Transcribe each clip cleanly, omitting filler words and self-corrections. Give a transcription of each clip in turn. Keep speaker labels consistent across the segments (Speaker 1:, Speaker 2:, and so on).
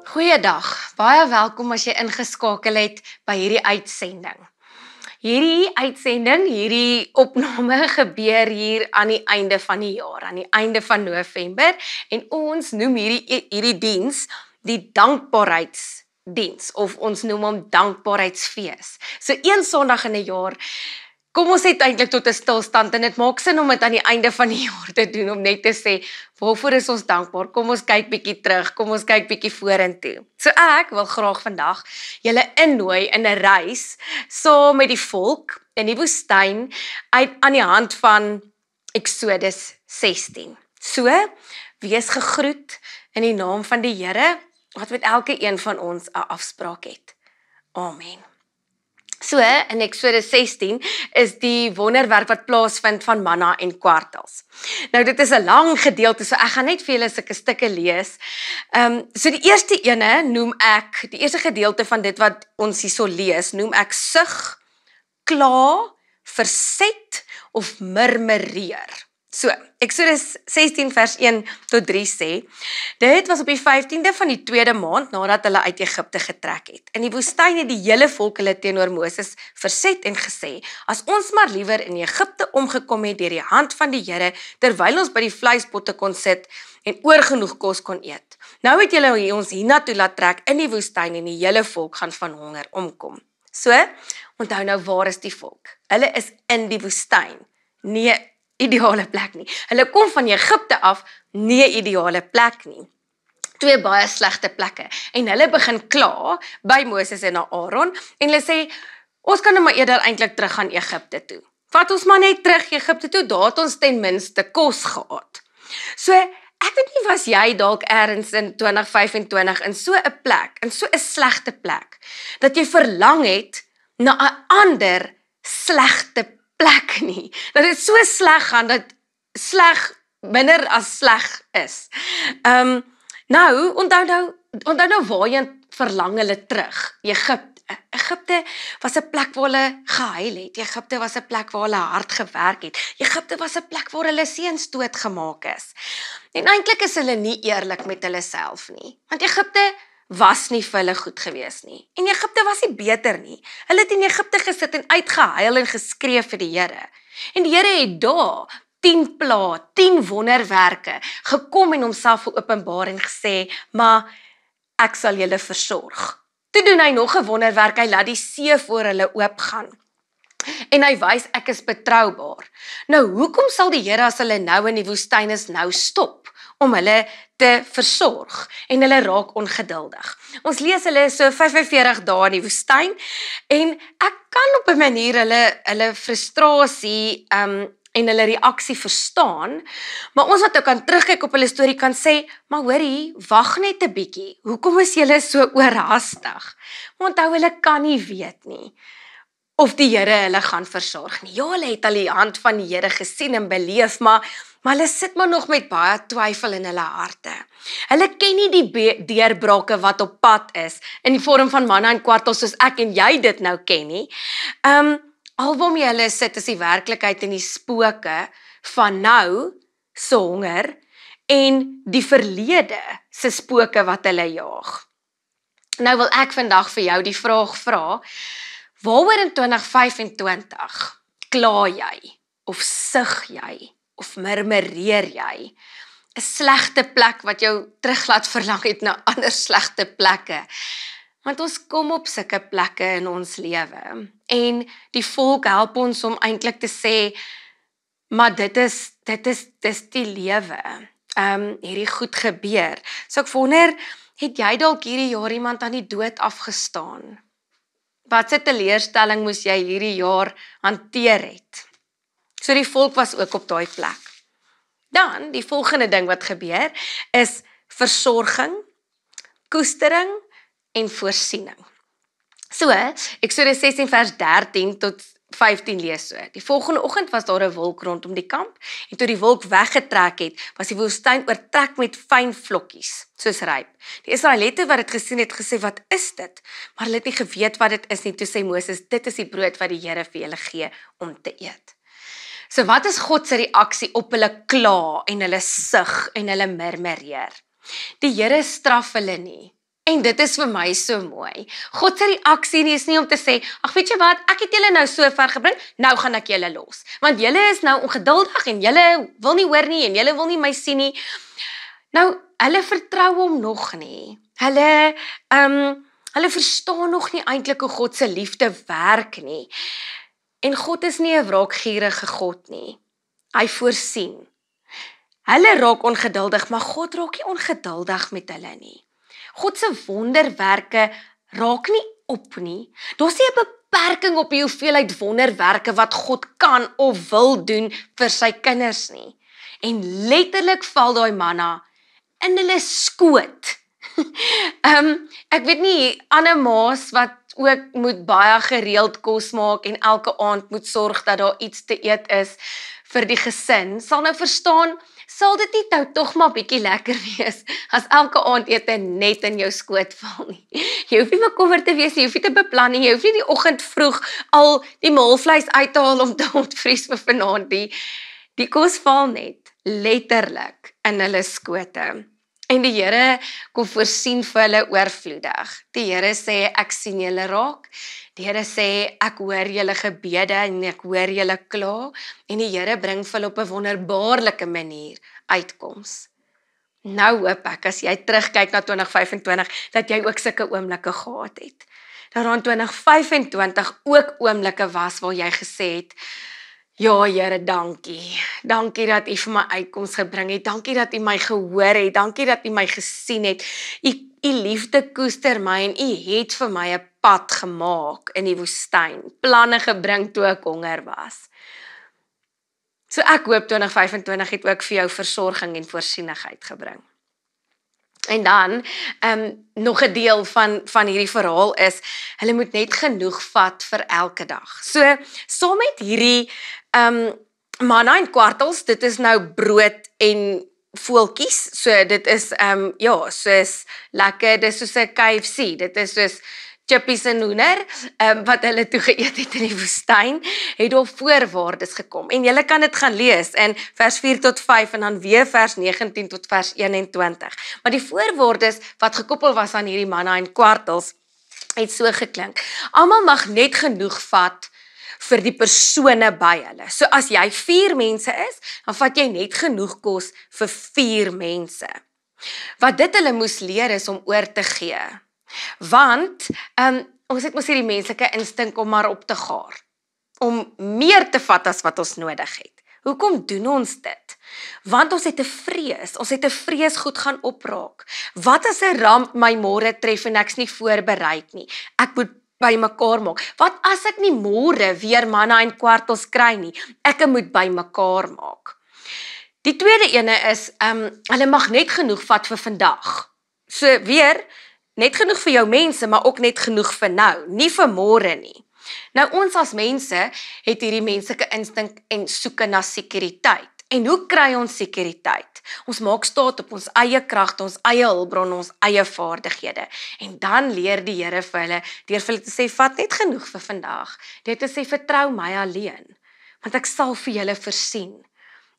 Speaker 1: Goeiedag, baie welkom as jy ingeskakel het by hierdie uitsending. Hierdie opname gebeur hier aan die einde van die jaar, aan die einde van November, en ons noem hierdie diens die dankbaarheidsdiens, of ons noem hom dankbaarheidsfees. So een Sondag in 'n jaar, kom ons het eintlik tot 'n stilstand, en dit maak sin om dit aan die einde van die jaar te doen, om net te sê, waarvoor is ons dankbaar? Kom ons kyk bietjie terug, kom ons kyk bietjie vorentoe. So ek wil graag vandag julle innooi in 'n reis saam met die volk in die woestyn aan die hand van Eksodus 16. So, wees gegroet in die naam van die Here, wat met elke een van ons 'n afspraak het. Amen. So, in Eksodus 16 is die wonderwerk wat plaasvind van manna en kwartels. Nou, dit is 'n lang gedeelte, so ek gaan net vir julle sulke stukke lees. So die eerste ene noem ek, die eerste gedeelte van dit wat ons hierso lees, noem ek sug, kla, verset of murmureer. So, Eksodus 16 vers 1 tot 3 sê, dit was op die 15de van die 2de maand nadat hulle uit Egipte getrek het. In die woestyn het die hele volk hulle teenoor Moses verset en gesê, as ons maar liewer in Egipte omgekom het deur die hand van die Here, terwyl ons by die vleispotte kon sit en oorgenoeg kos kon eet. Nou het julle ons hiernatoe laat trek in die woestyn en die hele volk gaan van honger omkom. So, onthou nou, waar is die volk? Hulle is in die woestyn, nie ideale plek nie. Hulle kom van Egipte af, nie ideale plek nie. Twee baie slegte plekke. En hulle begin kla by Moses en Aaron, en hulle sê, ons kan nou maar eerder eintlik terug gaan Egipte toe. Vat ons maar net terug Egipte toe, daar het ons ten minste kos gehad. So, ek weet nie, was jy dalk ergens in 2025 in so 'n plek, in so 'n slegte plek, dat jy verlang het na 'n ander slegte plek nie, dat dit so sleg gaan, dat sleg minder as sleg is. Nou, onthou nou waarheen verlang hulle terug, Egipte. Egipte was 'n plek waar hulle gehuil het, Egipte was 'n plek waar hulle hard gewerk het, Egipte was 'n plek waar hulle seuns doodgemaak is. En eintlik is hulle nie eerlik met hulle self nie, want Egipte was nie vir hulle goed gewees nie. En Egipte was nie beter nie. Hulle het in Egipte gesit en uitgehuil en geskree vir die Here. En die Here het daar 10 plaae, 10 wonderwerke gekom en homself geopenbaar en gesê, maar ek sal julle versorg. Toe doen hy nog 'n wonderwerk, hy laat die see voor hulle oopgaan. En hy wys, ek is betroubaar. Nou, hoekom sal die Here, as hulle nou in die woestyn is, nou stop om hulle te versorg, en hulle raak ongeduldig? Ons lees hulle is so 45 dae in die woestyn, en ek kan op 'n manier hulle frustrasie en hulle reaksie verstaan, maar ons wat ook kan terugkyk op hulle storie kan sê, maar hoorie, wag net 'n bietjie, hoekom is julle so oorhaastig? Want hulle kan nie weet nie of die Here hulle gaan versorg nie. Ja, hulle het al die hand van die Here gesien en beleef, maar hulle sit maar nog met baie twyfel in hulle harte. Hulle ken nie die deurbrake wat op pad is, in die vorm van manna en kwartels, soos ek en jy dit nou ken nie. Alwaarmee hulle sit is die werklikheid en die spooke van nou se honger, en die verlede se spooke wat hulle jaag. Nou wil ek vandag vir jou die vraag vra, waaroor in 2025 kla jy, of sug jy, of murmureer jy? 'n Slegte plek wat jou terug laat verlang het na ander slegte plekke. Want ons kom op sulke plekke in ons lewe. En die volk help ons om eintlik te sê, maar dit is die lewe. Hierdie goed gebeur. So ek wonder, het jy dalk hierdie jaar iemand aan die dood afgestaan? Wat 'n teleurstelling moes jy hierdie jaar hanteer het? So die volk was ook op daai plek. Dan, die volgende ding wat gebeur, is versorging, koestering en voorsiening. So, Eksodus 16 vers 13 tot 15 lees so. Die volgende oggend was daar 'n wolk rondom die kamp en toe die wolk weggetrek het, was die woestyn oortrek met fyn vlokkies, soos ryp. Die Israeliete wat dit gesien het, gesê, "Wat is dit?" Maar hulle het nie geweet wat dit is nie. Toe sê Moses, "Dit is die brood wat die Here vir julle gee om te eet." So wat is God se reaksie op hulle kla en hulle sug en hulle murmureer? Die Here straf hulle nie. En dit is vir my so mooi. God se reaksie nie is nie om te sê, "Ag, weet jy wat, ek het julle nou so ver gebring, nou gaan ek julle los." Want julle is nou ongeduldig en julle wil nie hoor nie en julle wil nie my sien nie. Nou, hulle vertrou hom nog nie. Hulle verstaan nog nie eintlik hoe God se liefde werk nie. En God is nie 'n wraakgierige God nie. Hy voorsien. Hulle raak ongeduldig, maar God raak nie ongeduldig met hulle nie. God se wonderwerke raak nie op nie. Daar's nie 'n beperking op die hoeveelheid wonderwerke wat God kan of wil doen vir sy kinders nie. En letterlik val daai manna in hulle skoot. Ek weet nie, ander ma's wat ook moet baie gereeld kos maak en elke aand moet sorg dat daar iets te eet is vir die gesin, sal nou verstaan, sal dit nie nou tog maar bietjie lekker wees as elke aandete net in jou skoot val nie. Jy hoef nie bekommerd te wees nie, jy hoef nie te beplan nie, jy hoef nie die oggend vroeg al die maalvleis uit te haal om te ontvries vir vanaand nie. Die kos val net, letterlik, in hulle skote. En die Here kom voorsien vir hulle oorvloedig. Die Here sê, "Ek sien julle raak." Die Here sê, "Ek hoor julle gebede en ek hoor julle kla." En die Here bring vir hulle op 'n wonderbaarlike manier uitkoms. Nou hoop ek, as jy terugkyk na 2025, dat jy ook sulke oomblikke gehad het. Dat daar in 2025 ook oomblikke was waar jy gesê het, "Ja, Here, dankie. Dankie dat U vir my uitkoms gebring het. Dankie dat U my gehoor het. Dankie dat U my gesien het. U liefde koester my en U het vir my 'n pad gemaak in die woestyn. Planne gebring toe ek honger was." So ek hoop 2025 het ook vir jou versorging en voorsienigheid gebring. En dan, nog 'n deel van hierdie verhaal is, hulle moet net genoeg vat vir elke dag. So, saam met hierdie manna en kwartels, dit is nou brood en voeltjies, so dit is, soos lekker, dit is soos 'n KFC, dit is soos chippies en hoender, wat hulle toe geëet het in die woestyn, het daar voorwaardes gekom. En julle kan dit gaan lees in vers 4 tot 5 en dan weer vers 19 tot vers 21. Maar die voorwaardes wat gekoppel was aan hierdie manna en kwartels, het so geklink. Almal mag net genoeg vat vir die persone by hulle. So as jy 4 mense is, dan vat jy net genoeg kos vir 4 mense. Wat dit hulle moes leer is om oor te gee. Want, ons het mos hierdie menslike instink om maar op te gaar. Om meer te vat as wat ons nodig het. Hoekom doen ons dit? Want ons het 'n vrees goed gaan opraak. Wat as 'n ramp my môre tref en ek's nie voorbereid nie? Ek moet bymekaar maak. Wat as ek nie môre weer manna en kwartels kry nie? Ek moet bymekaar maak. Die tweede ene is, hulle mag net genoeg vat vir vandag. So weer, net genoeg vir jou mense, maar ook net genoeg vir nou, nie vir môre nie. Nou ons as mense het hierdie menslike instink en soeke na sekuriteit. En hoe kry ons sekuriteit? Ons maak staat op ons eie kragte, ons eie hulpbronne, ons eie vaardighede. En dan leer die Here vir hulle, deur vir hulle te sê, vat net genoeg vir vandag. Dit te sê, vertrou my alleen, want ek sal vir julle voorsien.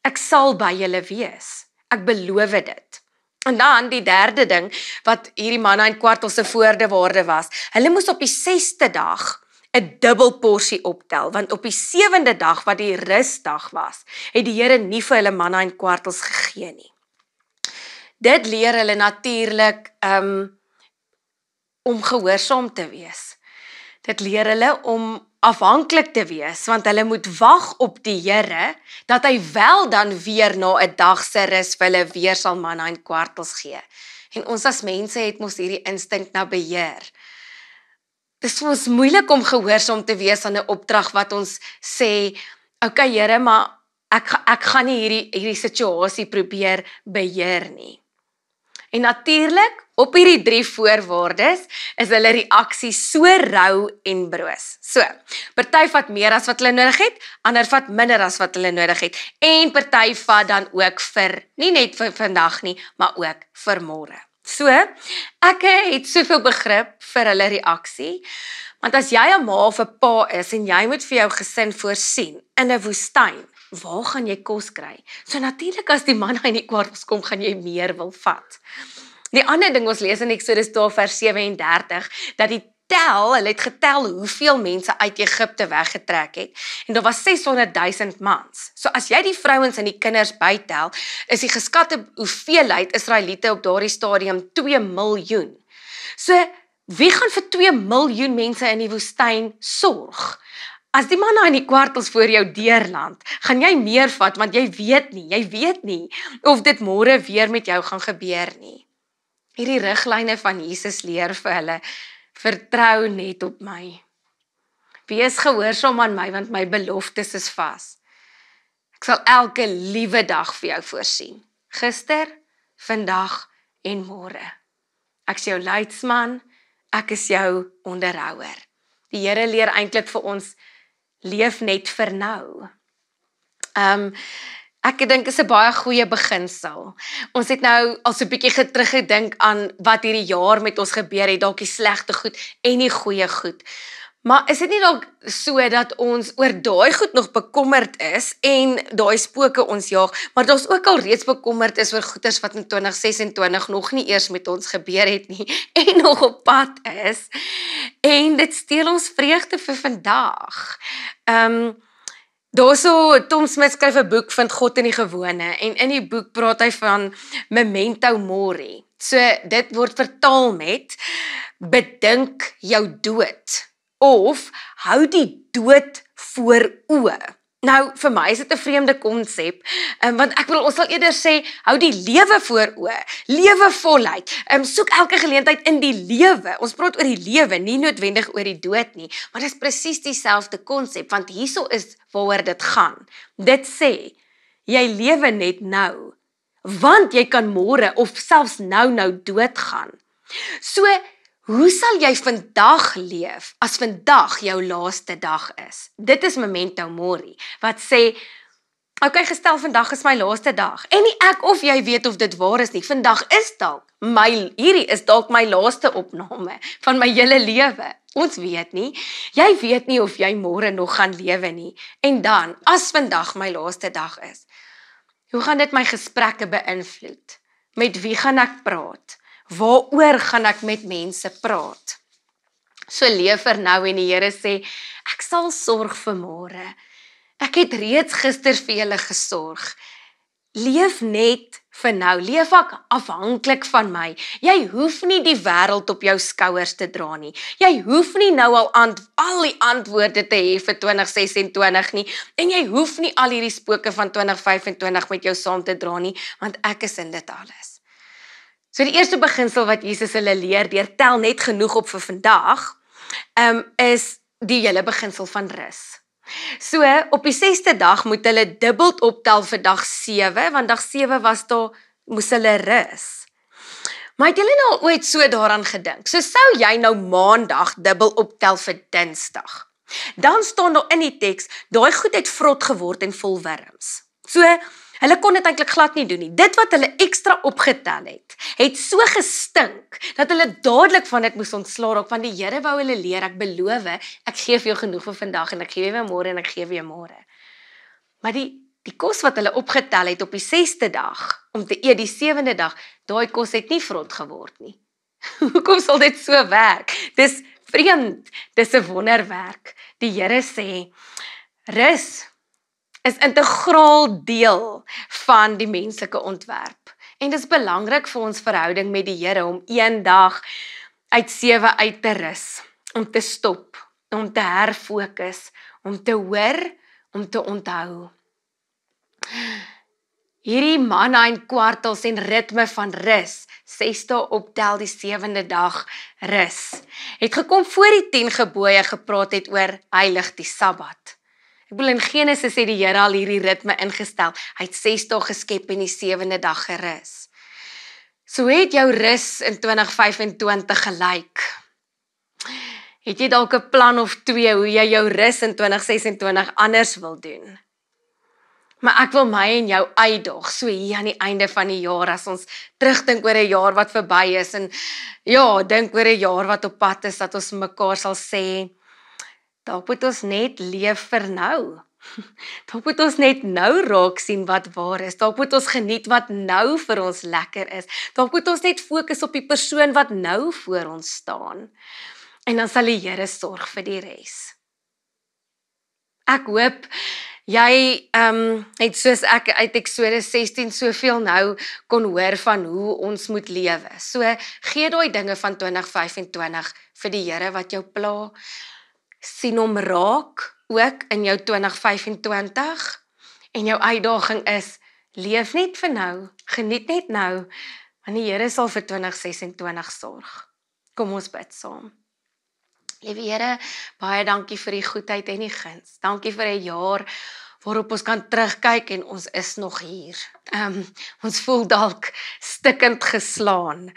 Speaker 1: Ek sal by julle wees. Ek beloof dit. En dan die derde ding, wat hierdie manna en kwartels se voorwaarde was, hulle moes op die 6de dag 'n dubbel porsie optel, want op die 7de dag, wat die rusdag was, het die Here nie vir hulle manna en kwartels gegee nie. Dit leer hulle natuurlik om gehoorsaam te wees. Dit leer hulle om afhanklik te wees, want hulle moet wag op die Here, dat hy wel dan weer na 'n dag se rus vir hulle weer sal manna en kwartels gee. En ons as mense het mos hierdie instink na beheer. Dit is ons moeilik om gehoorsaam te wees aan 'n opdrag wat ons sê, okay Here, maar ek gaan nie hierdie situasie probeer beheer nie. En natuurlik, Op hierdie 3 voorwaardes is hulle reaksie so rou en broos. So, party vat meer as wat hulle nodig het, ander vat minder as wat hulle nodig het, en party vat dan ook vir, nie net vir vandag nie, maar ook vir môre. So, ek het soveel begrip vir hulle reaksie, want as jy 'n ma of 'n pa is en jy moet vir jou gesin voorsien in 'n woestyn, waar gaan jy kos kry? So natuurlik as die manna in die kwartels kom, gaan jy meer wil vat. Die ander ding ons lees in Eksodus 12 vers 37, dat hulle het getel hoeveel mense uit Egipte weggetrek het, en daar was 600,000 mans. So as jy die vrouens en die kinders bytel, is die geskatte hoeveelheid Israeliete op daardie stadium 2 miljoen. So, wie gaan vir 2 miljoen mense in die woestyn sorg? As die manna in die kwartels voor jou deurland, gaan jy meer vat, want jy weet nie of dit môre weer met jou gaan gebeur nie. Hierdie riglyne van Jesus leer vir hulle, vertrou net op my. Wees gehoorsaam aan my, want my beloftes is vas. Ek sal elke liewe dag vir jou voorsien. Gister, vandag en môre. Ek is jou leidsman, ek is jou onderhouer. Die Here leer eintlik vir ons, leef net vir nou. Ek dink is 'n baie goeie beginsel. Ons het nou al so 'n bietjie teruggedink aan wat hierdie jaar met ons gebeur het, dalk die slegte goed en die goeie goed. Maar is dit nie dalk so dat ons oor daai goed nog bekommerd is en daai spooke ons jaag, maar dat ons ook al reeds bekommerd is oor goeters wat in 2026 nog nie eers met ons gebeur het nie en nog op pad is. En dit steel ons vreugde vir vandag. Daarso Tom Smith skryf 'n boek Vind God in die gewone, en in die boek praat hy van memento mori. So dit word vertaal met bedink jou dood of hou die dood voor oë. Nou vir my is dit 'n vreemde konsep, want ek wil ons sal eerder sê hou die lewe voor oë, lewe voluit. Soek elke geleentheid in die lewe. Ons praat oor die lewe, nie noodwendig oor die dood nie, maar dit is presies dieselfde konsep, want hierso is waaroor dit gaan. Dit sê jy lewe net nou, want jy kan môre of selfs nou doodgaan. So hoe sal jy vandag leef as vandag jou laaste dag is? Dit is memento mori, wat sê, okay, gestel vandag is my laaste dag, en nie ek of jy weet of dit waar is nie, vandag is dalk hierdie is dalk my laaste opname van my hele lewe. Ons weet nie, jy weet nie of jy môre nog gaan lewe nie, en dan, as vandag my laaste dag is, hoe gaan dit my gesprekke beïnvloed? Met wie gaan ek praat? Waaroor gaan ek met mense praat? So leef vir nou, en die Here sê, ek sal sorg vir môre. Ek het reeds gister vir julle gesorg. Leef net vir nou, leef afhanklik van my. Jy hoef nie die wêreld op jou skouers te dra nie. Jy hoef nie nou al die antwoorde te hê vir 2026 nie, en jy hoef nie al hierdie spooke van 2025 met jou saam te dra nie, want ek is in dit alles. So die eerste beginsel wat Jesus hulle leer, deur tel net genoeg op vir vandag, is die hele beginsel van rus. So, op die 6de dag moet hulle dubbel optel vir dag 7, want dag 7 moes hulle rus. Maar het julle nou ooit so daaraan gedink? So sou jy nou maandag dubbel optel vir Dinsdag. Dan staan daar in die teks, daai goed het vrot geword en vol wurms. So, hulle kon dit eintlik glad nie doen nie. Dit wat hulle ekstra opgetel het so gestink, dat hulle dadelik van dit moes ontslaa raak, want die Here wou hulle leer, ek beloof, ek gee vir jou genoeg vir vandag, en ek gee weer môre, en ek gee weer môre. Maar die kos wat hulle opgetel het op die 6de dag, om te eet die 7de dag, daai kos het nie vrot geword nie. Hoekom sal dit so werk? Dis vreemd, dis 'n wonderwerk. Die Here sê, rus is integraal deel van die menslike ontwerp. En dit is belangrik vir ons verhouding met die Here om een dag uit 7 uit te rus, om te stop, om te herfokus, om te hoor, om te onthou. Hierdie manna en kwartels en ritme van rus, 6 dae optel, die 7de dag rus, het gekom voor die 10 gebooie gepraat het oor heilig die Sabbat. Ek bedoel, in Genesis het die Here al hierdie ritme ingestel. Hy het 6 dae geskep en die 7de dag gerus. So het jou rus in 2025 gelyk. Het jy dalk 'n plan of twee hoe jy jou rus in 2026 anders wil doen? Maar ek wil my en jou uitdaag, so hier aan die einde van die jaar, as ons terugdink oor 'n jaar wat verby is, en ja, dink oor 'n jaar wat op pad is, dat ons mekaar sal sê, dalk moet ons net leef vir nou. Dalk moet ons net nou raak sien wat waar is. Dalk moet ons geniet wat nou vir ons lekker is. Dalk moet ons net fokus op die persoon wat nou voor ons staan. En dan sal die Here sorg vir die res. Ek hoop jy het soos ek uit Eksodus 16 soveel nou kon hoor van hoe ons moet lewe. So gee daai dinge van 2025 vir die Here wat jou pla. Sien hom raak ook in jou 2025. En jou uitdaging is, leef net vir nou, geniet net nou, want die Here sal vir 2026 sorg. Kom ons bid saam. Liewe Here, baie dankie vir die goedheid en die guns. Dankie vir 'n jaar waarop ons kan terugkyk en ons is nog hier. Ons voel dalk stikkend geslaan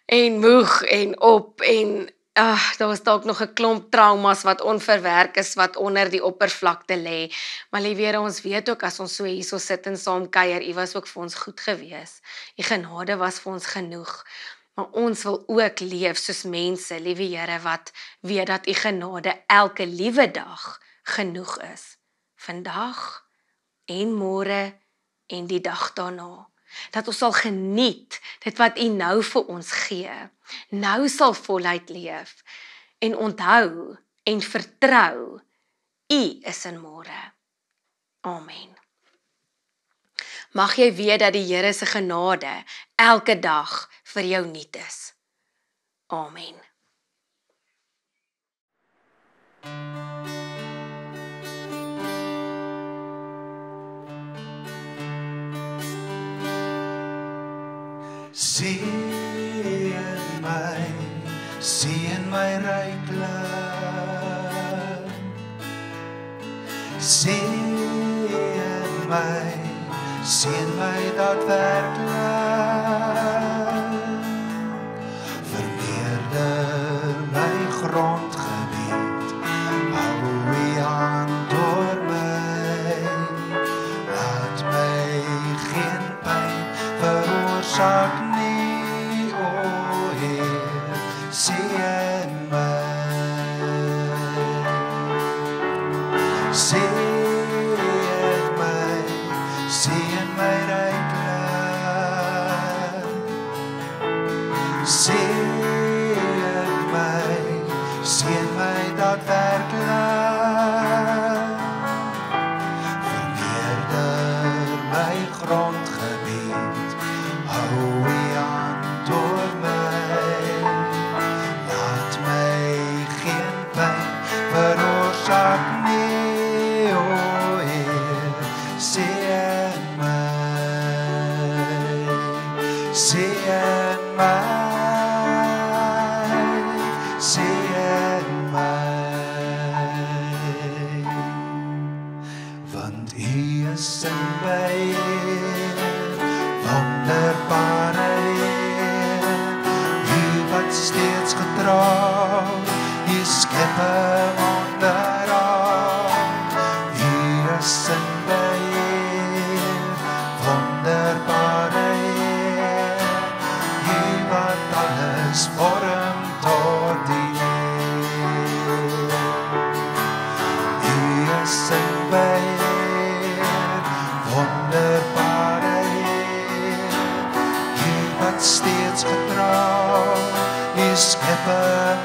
Speaker 1: en moeg en op en daar was dalk nog 'n klomp traumas wat onverwerk is, wat onder die oppervlakte lê. Maar liewe Here, ons weet ook as ons so hierso sit en saam kuier, U was ook vir ons goed gewees. U genade was vir ons genoeg. Maar ons wil ook leef soos mense, liewe Here, wat weet dat U genade elke liewe dag genoeg is. Vandag en môre en die dag daarna. Dat ons sal geniet dit wat U nou vir ons gee. Nou sal voluit leef en onthou en vertrou, U is in môre. Amen. Mag jy weet dat die Here se genade elke dag vir jou nuut is. Amen.
Speaker 2: Sien my ryklik. Sien my daadwerklik. Vermeerder my grondgebied, hou U hand oor my, laat my geen pyn veroorsaak nie, o Heer, sien my. Sien my ryklik. Sien my daadwerklik. Vermeerder my grondgebied, hou U hand oor my, laat my geen pyn veroorsaak nie, o Heer, sien my. Want U is in my Heer, wonderbare Heer, U wat steeds getrou, U skepper onderaan. U is in my Heer, wonderbare Heer, U wat alles vorm tot die Heer. U is in my Heer, wonderbare Heer, U wat steeds getrou, U skepper